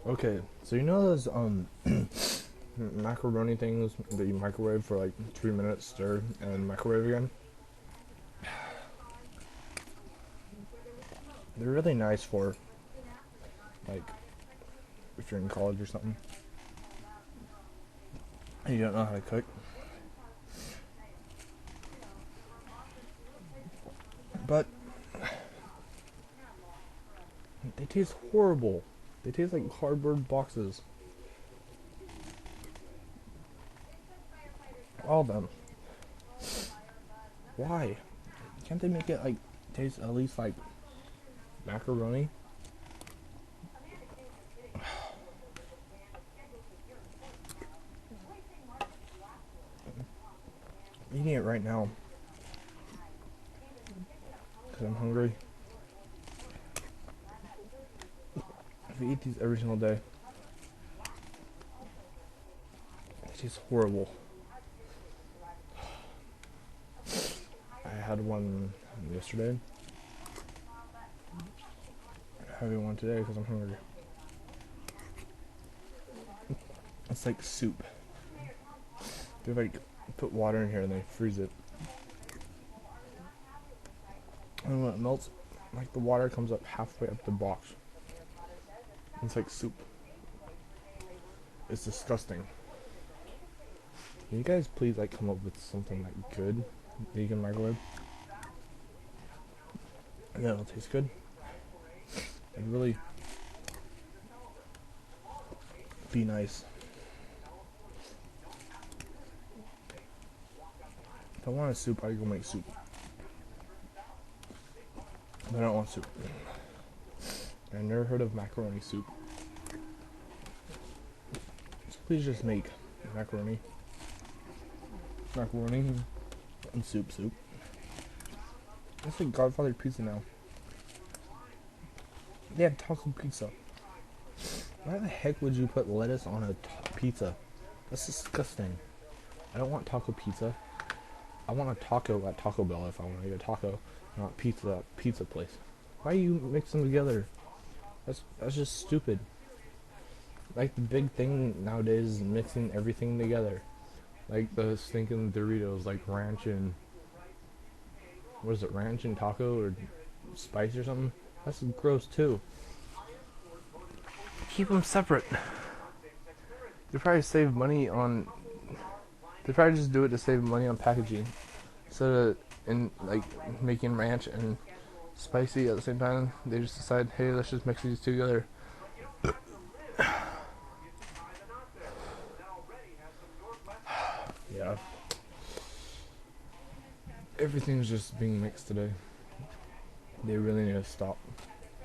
Okay, so you know those macaroni things that you microwave for like 3 minutes, stir, and microwave again? They're really nice for like if you're in college or something and you don't know how to cook. But they taste horrible. They taste like cardboard boxes. All of them. Why? Can't they make it like taste at least like macaroni? I'm eating it right now because I'm hungry. If we eat these every single day, it tastes horrible. I had one yesterday. I'm having one today because I'm hungry. It's like soup. They like put water in here and they freeze it. And when it melts, like the water comes up halfway up the box. It's like soup. It's disgusting. Can you guys please like come up with something like good that you can microwave? And that'll taste good. And really be nice. If I want a soup, I go make soup. But I don't want soup. I've never heard of macaroni soup. So please just make macaroni. Macaroni and soup. That's like Godfather pizza now. They have taco pizza. Why the heck would you put lettuce on a pizza? That's disgusting. I don't want taco pizza. I want a taco at Taco Bell if I want to get a taco, not pizza at pizza place. Why you mix them together? That's just stupid. Like the big thing nowadays is mixing everything together. Like the stinking Doritos, like ranch and what is it, ranch and taco or spice or something? That's gross too. Keep them separate. They probably save money on. They probably just do it to save money on packaging, instead of in like making ranch and spicy at the same time. They just decide, hey, let's just mix these two together. Yeah. Everything's just being mixed today. They really need to stop.